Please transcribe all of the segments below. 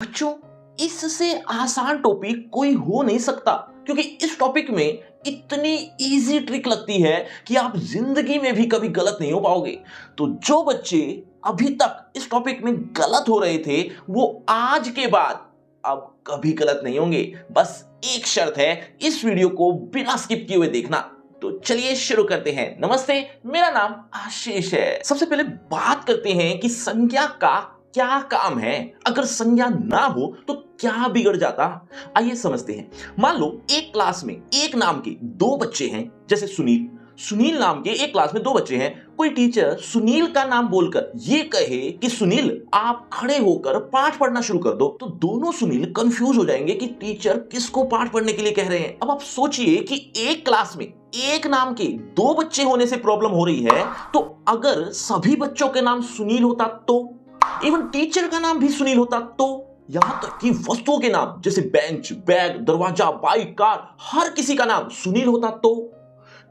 बच्चों, इससे आसान टॉपिक कोई हो नहीं सकता क्योंकि इस टॉपिक में इतनी इजी ट्रिक लगती है कि आप जिंदगी में भी कभी गलत नहीं हो पाओगे। तो जो बच्चे अभी तक इस टॉपिक में गलत हो रहे थे वो आज के बाद अब कभी गलत नहीं होंगे। बस एक शर्त है, इस वीडियो को बिना स्किप किए हुए देखना। तो चलिए शुरू करते हैं। नमस्ते, मेरा नाम आशीष है। सबसे पहले बात करते हैं कि संज्ञा का क्या काम है। अगर संज्ञा ना हो तो क्या बिगड़ जाता, आइए समझते हैं। मान लो एक क्लास में एक नाम के दो बच्चे हैं, जैसे सुनील नाम के एक क्लास में दो बच्चे हैं। कोई टीचर सुनील का नाम बोलकर ये कहे कि सुनील आप खड़े होकर पाठ पढ़ना शुरू कर दो, तो दोनों सुनील कंफ्यूज हो जाएंगे कि टीचर किसको पाठ पढ़ने के लिए कह रहे हैं। अब आप सोचिए कि एक क्लास में एक नाम के दो बच्चे होने से प्रॉब्लम हो रही है, तो अगर सभी बच्चों के नाम सुनील होता तो, इवन टीचर का नाम भी सुनील होता तो, यहां तक कि वस्तुओं के नाम जैसे बेंच, बैग, दरवाजा, बाइक, कार, हर किसी का नाम सुनील होता तो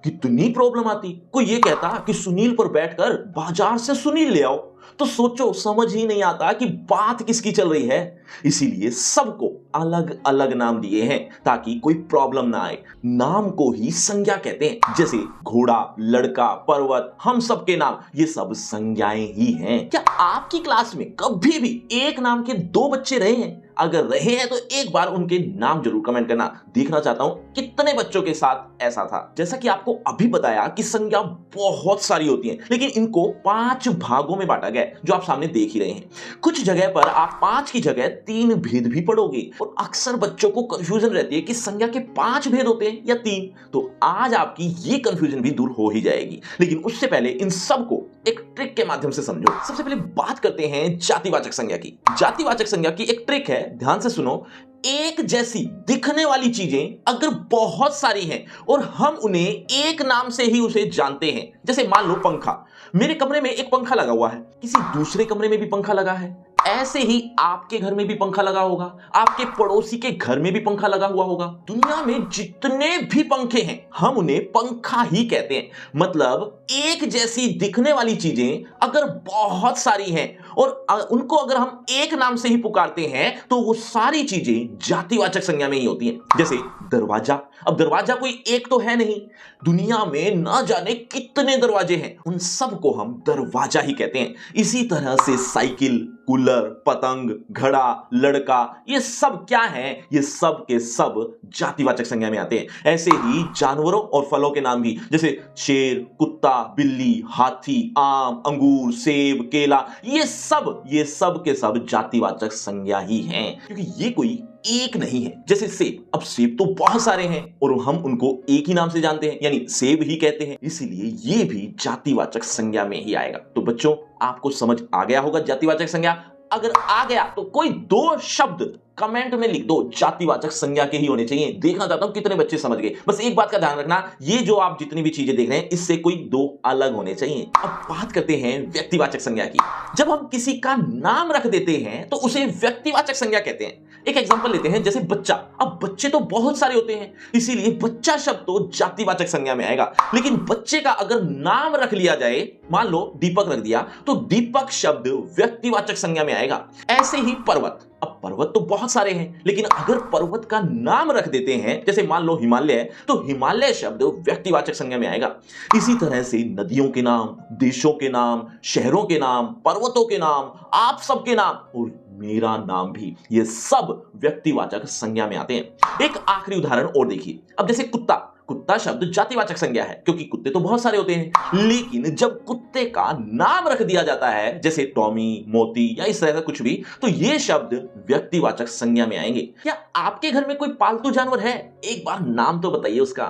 कितनी प्रॉब्लम आती। कोई ये कहता कि सुनील पर बैठकर बाजार से सुनील ले आओ, तो सोचो समझ ही नहीं आता कि बात किसकी चल रही है। इसीलिए सबको अलग अलग नाम दिए हैं ताकि कोई प्रॉब्लम ना आए। नाम को ही संज्ञा कहते हैं, जैसे घोड़ा, लड़का, पर्वत, हम सब के नाम ये सब संज्ञाएं ही हैं। क्या आपकी क्लास में कभी भी एक नाम के दो बच्चे रहे हैं? अगर रहे हैं तो एक बार उनके नाम जरूर कमेंट करना। देखना चाहता हूं कितने बच्चों के साथ ऐसा था। जैसा कि आपको अभी बताया कि संज्ञा बहुत सारी होती हैं, लेकिन इनको 5 भागों में बांटा गया है, जो आप सामने देख ही रहे हैं। कुछ जगह पर आप 5 की जगह 3 भेद भी पढ़ोगे और अक्सर बच्चों को कंफ्यूजन रहती है कि संज्ञा के 5 भेद होते हैं या 3। तो आज आपकी ये कंफ्यूजन भी दूर हो ही जाएगी, लेकिन उससे पहले इन सबको एक ट्रिक के माध्यम से समझो। सबसे पहले बात करते हैं जातिवाचक संज्ञा की। जातिवाचक संज्ञा की एक ट्रिक है, ध्यान से सुनो। एक जैसी दिखने वाली चीजें अगर बहुत सारी हैं और हम उन्हें एक नाम से ही उसे जानते हैं, जैसे मान लो पंखा, मेरे कमरे में एक पंखा लगा हुआ है, किसी दूसरे कमरे में भी पंखा लगा है, ऐसे ही आपके घर में भी पंखा लगा होगा, आपके पड़ोसी के घर में भी पंखा लगा हुआ होगा। दुनिया में जितने भी पंखे हैं हम उन्हें पंखा ही कहते हैं। मतलब एक जैसी दिखने वाली चीजें अगर बहुत सारी हैं और उनको अगर हम एक नाम से ही पुकारते हैं तो वो सारी चीजें जातिवाचक संज्ञा में ही होती हैं। जैसे दरवाजा, अब दरवाजा कोई एक तो है नहीं, दुनिया में ना जाने कितने दरवाजे हैं, उन सब को हम दरवाजा ही कहते हैं। इसी तरह से साइकिल, कूलर, पतंग, घड़ा, लड़का, ये सब क्या है? ये सब के सब जातिवाचक संज्ञा में आते हैं। ऐसे ही जानवरों और फलों के नाम भी, जैसे शेर, कुत्ता, बिल्ली, हाथी, आम, अंगूर, सेब, केला, ये सब के सब जातिवाचक संज्ञा ही हैं, क्योंकि ये कोई एक नहीं है। जैसे सेब, अब सेब तो बहुत सारे हैं और हम उनको एक ही नाम से जानते हैं, यानी सेब ही कहते हैं, इसीलिए ये भी जातिवाचक संज्ञा में ही आएगा। तो बच्चों, आपको समझ आ गया होगा जातिवाचक संज्ञा। अगर आ गया तो कोई 2 शब्द कमेंट में लिख दो, जातिवाचक संज्ञा के ही होने चाहिए। देखना चाहता हूं कितने बच्चे समझ गए। बस एक बात का ध्यान रखना, ये जो आप जितनी भी चीजें देख रहे हैं इससे कोई 2 अलग होने चाहिए। अब बात करते हैं व्यक्तिवाचक संज्ञा की। जब हम किसी का नाम रख देते हैं तो उसे व्यक्तिवाचक संज्ञा कहते हैं। एक एग्जांपल लेते हैं, जैसे बच्चा। अब बच्चे तो बहुत सारे होते हैं, इसीलिए बच्चा शब्द तो जातिवाचक संज्ञा में आएगा, लेकिन बच्चे का अगर नाम रख लिया जाए, मान लो दीपक रख दिया, तो दीपक शब्द व्यक्तिवाचक संज्ञा में आएगा। ऐसे ही पर्वत, अब पर्वत तो बहुत सारे हैं, लेकिन अगर पर्वत का नाम रख देते हैं, जैसे मान लो हिमालय, तो हिमालय शब्द व्यक्तिवाचक संज्ञा में आएगा। इसी तरह से नदियों के नाम, देशों के नाम, शहरों के नाम, पर्वतों के नाम, आप सबके नाम और मेरा नाम भी, ये सब व्यक्तिवाचक संज्ञा में आते हैं। एक आखिरी उदाहरण और देखिए। अब जैसे कुत्ता, कुत्ता शब्द जातिवाचक संज्ञा है क्योंकि कुत्ते तो बहुत सारे होते हैं, लेकिन जब कुत्ते का नाम रख दिया जाता है, जैसे टॉमी, मोती या इस तरह का कुछ भी, तो ये शब्द व्यक्तिवाचक संज्ञा में आएंगे। क्या आपके घर में कोई पालतू जानवर है? एक बार नाम तो बताइए उसका।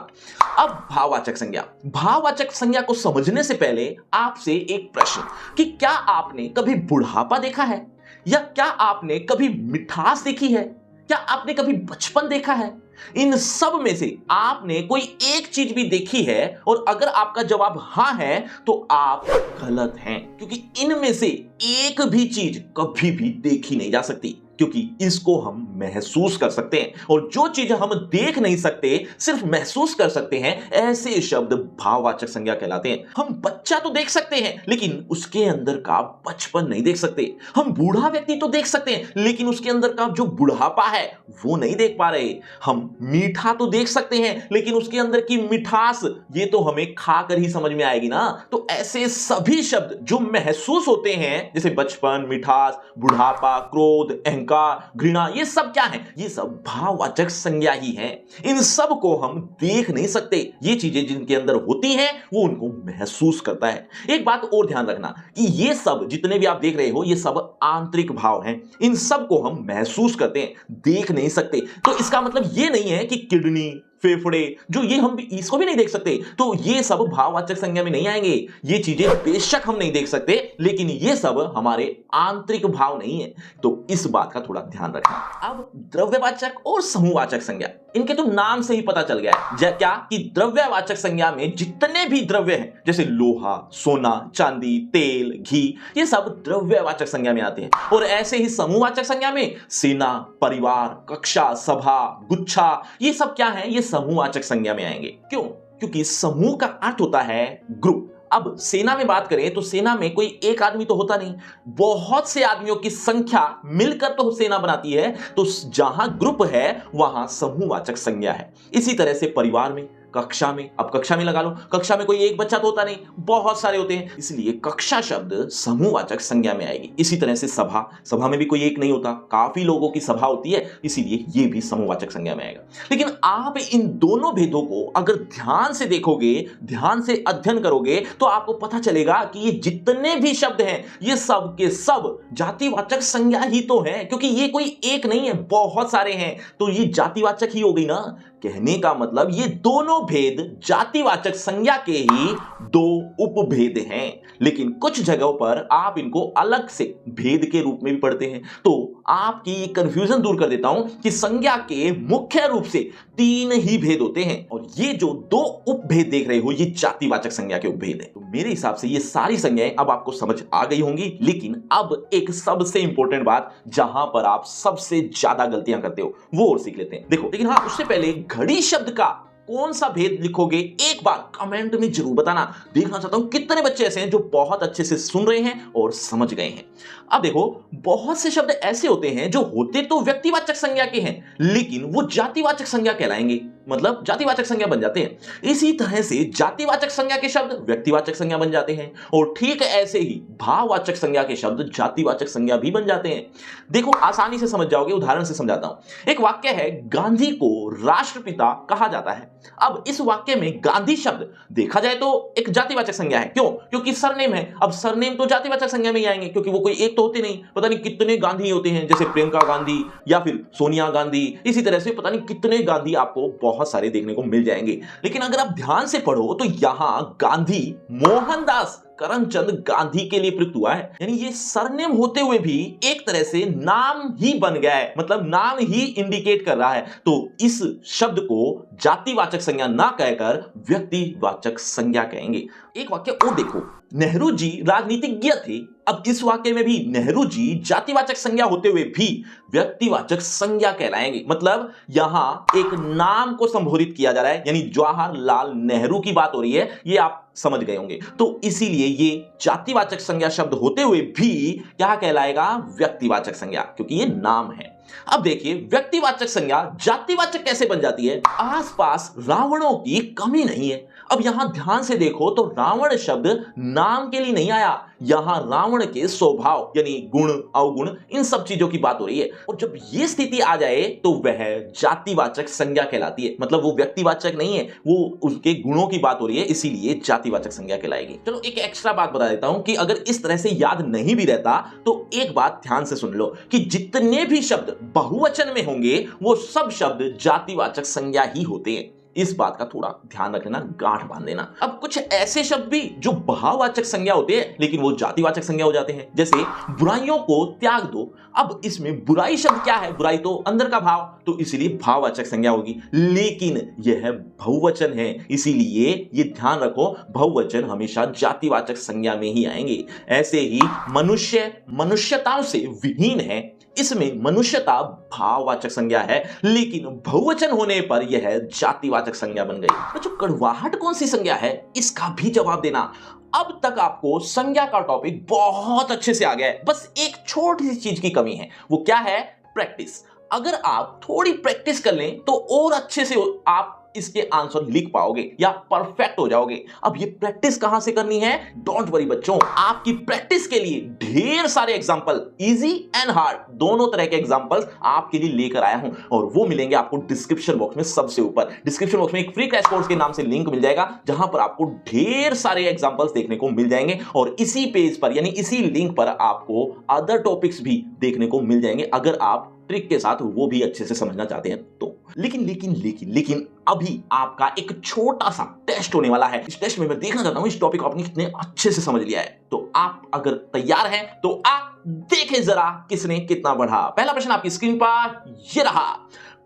अब भाववाचक संज्ञा। भाववाचक संज्ञा को समझने से पहले आपसे एक प्रश्न, कि क्या आपने कभी बुढ़ापा देखा है, या क्या आपने कभी मिठास देखी है, क्या आपने कभी बचपन देखा है? इन सब में से आपने कोई एक चीज भी देखी है? और अगर आपका जवाब हां है तो आप गलत हैं, क्योंकि इनमें से एक भी चीज कभी भी देखी नहीं जा सकती। क्योंकि इसको हम महसूस कर सकते हैं, और जो चीजें हम देख नहीं सकते सिर्फ महसूस कर सकते हैं, ऐसे शब्द भाववाचक संज्ञा कहलाते हैं। हम बच्चा तो देख सकते हैं लेकिन उसके अंदर का बचपन नहीं देख सकते। हम बूढ़ा व्यक्ति तो देख सकते हैं लेकिन उसके अंदर का जो बुढ़ापा है वो नहीं देख पा रहे। हम मीठा तो देख सकते हैं लेकिन उसके अंदर की मिठास ये तो हमें खाकर ही समझ में आएगी ना। तो ऐसे सभी शब्द जो महसूस होते हैं, जैसे बचपन, मिठास, बुढ़ापा, क्रोध, अहंकार, घृणा, ये सब क्या है? ये सब भाववाचक संज्ञा ही है। इन सब को हम देख नहीं सकते। ये चीजें जिनके अंदर होती हैं वो उनको महसूस करता है। एक बात और ध्यान रखना कि ये सब जितने भी आप देख रहे हो ये सब आंतरिक भाव हैं। इन सब को हम महसूस करते हैं, देख नहीं सकते। तो इसका मतलब ये नहीं है कि किडनी, फेफड़े, जो ये हम इसको भी नहीं देख सकते, तो ये सब भाववाचक संज्ञा में नहीं आएंगे। ये चीजें बेशक हम नहीं देख सकते लेकिन ये सब हमारे आंतरिक भाव नहीं है। तो इस बात का थोड़ा ध्यान रखना। अब द्रव्यवाचक और समूहवाचक संज्ञा, इनके तो नाम से ही पता चल गया है क्या कि द्रव्यवाचक संज्ञा में जितने भी द्रव्य हैं, जैसे लोहा, सोना, चांदी, तेल, घी, ये सब द्रव्यवाचक संज्ञा में आते हैं। और ऐसे ही समूहवाचक संज्ञा में सेना, परिवार, कक्षा, सभा, गुच्छा, ये सब क्या है? ये समूहवाचक संज्ञा में आएंगे। क्यों? क्योंकि समूह का अर्थ होता है ग्रुप। अब सेना में बात करें तो सेना में कोई एक आदमी तो होता नहीं, बहुत से आदमियों की संख्या मिलकर तो सेना बनाती है। तो जहां ग्रुप है वहां समूहवाचक संज्ञा है। इसी तरह से परिवार में, कक्षा में, अब कक्षा में लगा लो, कक्षा में कोई एक बच्चा तो होता नहीं, बहुत सारे होते हैं, इसलिए कक्षा शब्द समूहवाचक संज्ञा में आएगी। इसी तरह से सभा, सभा में भी कोई एक नहीं होता, काफी लोगों की सभा होती है, इसीलिए ये भी समूहवाचक संज्ञा में आएगा। लेकिन आप इन दोनों भेदों को अगर ध्यान से देखोगे, ध्यान से अध्ययन करोगे, तो आपको पता चलेगा कि ये जितने भी शब्द हैं ये सब के सब जातिवाचक संज्ञा ही तो है, क्योंकि ये कोई एक नहीं है, बहुत सारे हैं, तो ये जातिवाचक ही हो गई ना। कहने का मतलब ये दोनों भेद जातिवाचक संज्ञा के ही दो उपभेद हैं। लेकिन कुछ जगहों पर आप इनको अलग से भेद के रूप में भी पढ़ते हैं। तो आपकी कंफ्यूजन दूर कर देता हूं कि संज्ञा के मुख्य रूप से तीन ही भेद होते हैं, और ये जो दो उपभेद देख रहे हो ये जातिवाचक संज्ञा के उपभेद है। तो मेरे हिसाब से ये सारी संज्ञाएं अब आपको समझ आ गई होंगी। लेकिन अब एक सबसे इंपॉर्टेंट बात, जहां पर आप सबसे ज्यादा गलतियां करते हो, वो और सीख लेते हैं। देखो, लेकिन हाँ, उससे पहले घड़ी शब्द का कौन सा भेद लिखोगे एक बार कमेंट में जरूर बताना। देखना चाहता हूं कितने बच्चे ऐसे हैं जो बहुत अच्छे से सुन रहे हैं और समझ गए हैं। अब देखो, बहुत से शब्द ऐसे होते हैं जो होते तो व्यक्तिवाचक संज्ञा के हैं लेकिन वो जातिवाचक संज्ञा कहलाएंगे, मतलब जातिवाचक संज्ञा बन जाते हैं। इसी तरह से जातिवाचक संज्ञा के शब्द व्यक्तिवाचक संज्ञा बन जाते हैं, और ठीक ऐसे ही भाववाचक संज्ञा के शब्द जातिवाचक संज्ञा भी बन जाते हैं। देखो, आसानी से समझ जाओगे, उदाहरण से समझाता हूं। एक वाक्य है, गांधी को राष्ट्रपिता कहा जाता है। अब इस वाक्य में गांधी शब्द देखा जाए तो एक जातिवाचक संज्ञा है। क्यों? क्योंकि सरनेम है। अब सरनेम तो जातिवाचक संज्ञा में ही आएंगे, क्योंकि वो कोई एक तो होते नहीं, पता नहीं कितने गांधी होते हैं, जैसे प्रियंका गांधी या फिर सोनिया गांधी। इसी तरह से पता नहीं कितने गांधी आपको बहुत सारे देखने को मिल जाएंगे। लेकिन अगर आप ध्यान से पढ़ो तो यहां गांधी मोहनदास करमचंद गांधी के लिए प्रयुक्त हुआ है, यानी ये सरनेम होते हुए भी एक तरह से नाम ही बन गया है, मतलब नाम ही इंडिकेट कर रहा है। तो इस शब्द को जातिवाचक संज्ञा ना कहकर व्यक्तिवाचक संज्ञा कहेंगे। एक वाक्य और देखो, नेहरू जी राजनीतिज्ञ थे। अब इस वाक्य में भी नेहरू जी जातिवाचक संज्ञा होते हुए भी व्यक्तिवाचक संज्ञा कहलाएंगे, मतलब यहां एक नाम को संबोधित किया जा रहा है, यानी जवाहरलाल नेहरू की बात हो रही है, ये आप समझ गए होंगे। तो इसीलिए ये जातिवाचक संज्ञा शब्द होते हुए भी क्या कहलाएगा? व्यक्तिवाचक संज्ञा, क्योंकि ये नाम है। अब देखिए, व्यक्तिवाचक संज्ञा जातिवाचक कैसे बन जाती है? आसपास रावणों की कमी नहीं है। अब यहां ध्यान से देखो तो रावण शब्द नाम के लिए नहीं आया, यहां रावण के स्वभाव यानी गुण, अवगुण, इन सब चीजों की बात हो रही है। और जब ये स्थिति आ जाए तो वह जातिवाचक संज्ञा कहलाती है, मतलब वो व्यक्तिवाचक नहीं है, वो उसके गुणों की बात हो रही है, इसीलिए जातिवाचक संज्ञा कहलाएगी। चलो एक एक्स्ट्रा बात बता देता हूं कि अगर इस तरह से याद नहीं भी रहता तो एक बात ध्यान से सुन लो कि जितने भी शब्द बहुवचन में होंगे वो सब शब्द जातिवाचक संज्ञा ही होते हैं। इस बात का थोड़ा ध्यान रख लेना, गांठ बांध लेना। अब कुछ ऐसे शब्द भी जो भाववाचक संज्ञा होते हैं लेकिन वो जातिवाचक संज्ञा हो जाते हैं, जैसे बुराइयों को त्याग दो। अब इसमें बुराई शब्द क्या है? बुराई तो अंदर का भाव, तो इसीलिए भाववाचक संज्ञा होगी, लेकिन यह बहुवचन है, इसीलिए ये ध्यान रखो, बहुवचन हमेशा जातिवाचक संज्ञा में ही आएंगे। ऐसे ही मनुष्य मनुष्यताओं से विहीन है, इसमें मनुष्यता भाववाचक संज्ञा है, लेकिन बहुवचन होने पर यह जातिवाचक संज्ञा बन गई। बच्चों, कड़वाहट कौन सी संज्ञा है, इसका भी जवाब देना। अब तक आपको संज्ञा का टॉपिक बहुत अच्छे से आ गया है, बस एक छोटी सी चीज की कमी है। वो क्या है? प्रैक्टिस। अगर आप थोड़ी प्रैक्टिस कर लें तो और अच्छे से आप इसके आंसर लिख पाओगे या परफेक्ट हो जाओगे। अब ये प्रैक्टिस कहां से करनी है? डोंट वरी बच्चों, आपकी प्रैक्टिस के लिए ढेर सारे एग्जांपल, इजी एंड हार्ड दोनों तरह के एग्जांपल्स आपके लिए लेकर आया हूं, और वो मिलेंगे आपको डिस्क्रिप्शन बॉक्स में सबसे ऊपर। डिस्क्रिप्शन बॉक्स में एक फ्री क्रैश कोर्स के नाम से लिंक मिल जाएगा, जहां पर आपको ढेर सारे एग्जांपल्स देखने को मिल जाएंगे, और इसी पेज पर यानी इसी लिंक पर आपको अदर टॉपिक्स भी देखने को मिल जाएंगे, अगर आप ट्रिक के साथ वो भी अच्छे से समझना चाहते हैं तो। लेकिन अभी आपका एक छोटा सा टेस्ट होने वाला है। इस टेस्ट में मैं देखना चाहता हूं इस टॉपिक को आपने कितने अच्छे से समझ लिया है। तो आप अगर तैयार हैं तो आप देखें जरा किसने कितना बढ़ा। पहला प्रश्न आपकी स्क्रीन पर ये रहा।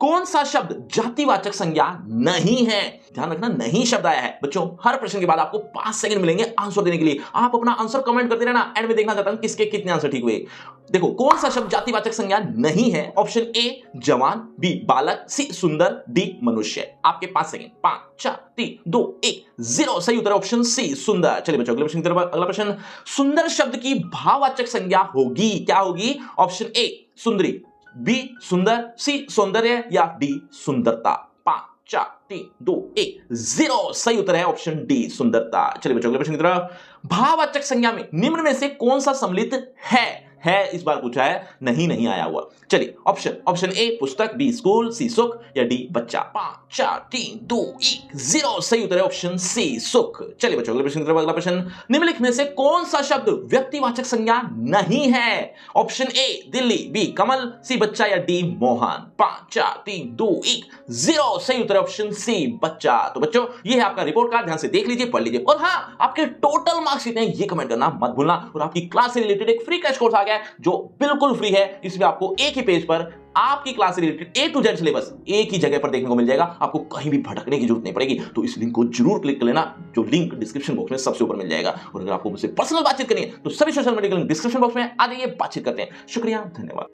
कौन सा शब्द जातिवाचक संज्ञा नहीं है? ध्यान रखना, नहीं शब्द आया है। बच्चों, हर प्रश्न के बाद आपको 5 सेकंड मिलेंगे आंसर देने के लिए। आप अपना आंसर कमेंट करते रहना, एंड में देखना चाहता हूं किसके कितने आंसर ठीक हुए। देखो, कौन सा शब्द जातिवाचक संज्ञा नहीं है? ऑप्शन ए जवान, बी बालक, सी सुंदर, डी मनुष्य। आपके 5 सेकंड। 5 4 3 2 1 0। सही उत्तर ऑप्शन सी सुंदर। चलिए बच्चों, अगले प्रश्न की तरफ। अगला प्रश्न, सुंदर शब्द की भाववाचक संज्ञा होगी, क्या होगी? ऑप्शन ए सुंदरी, बी सुंदर, सी सौंदर्य, या डी सुंदरता। 5 4 3 2 1 0। सही उत्तर है ऑप्शन डी सुंदरता। चलिए बच्चों, अगले प्रश्न की तरफ। भाववाचक संज्ञा में निम्न में से कौन सा सम्मिलित है? इस बार पूछा है, नहीं आया हुआ। चलिए, ऑप्शन ए पुस्तक, बी स्कूल, सी सुख, या डी बच्चा। 5 4 3 2 1 0। सही उत्तर है ऑप्शन सी सुख। चलिए बच्चों, अगले प्रश्न की तरफ। अगला प्रश्न, निम्नलिखित में से कौन सा शब्द व्यक्तिवाचक संज्ञा नहीं है? ऑप्शन ए दिल्ली, बी कमल, सी बच्चा, या डी मोहन। 5 4 3 2 1 0। सही उत्तर है ऑप्शन सी बच्चा। तो बच्चों, ये है आपका रिपोर्ट कार्ड, ध्यान से देख लीजिए, पढ़ लीजिए, और हाँ, आपके टोटल मार्क्स कितने हैं ये कमेंट करना मत भूलना। और आपकी क्लास से रिलेटेड एक फ्री क्रैश कोर्स आ गया है जो बिल्कुल फ्री है। इसमें आपको एक ही पेज पर आपकी क्लास से related A to Z syllabus एक ही जगह पर देखने को मिल जाएगा, आपको कहीं भी भटकने की जरूरत नहीं पड़ेगी। तो इस लिंक को जरूर क्लिक कर लेना, जो लिंक डिस्क्रिप्शन बॉक्स में सबसे ऊपर मिल जाएगा। और अगर आपको मुझसे पर्सनल बातचीत करनी है तो सभी सोशल मीडिया के लिंक डिस्क्रिप्शन बॉक्स में आ जाइए, बातचीत करते हैं। शुक्रिया, धन्यवाद।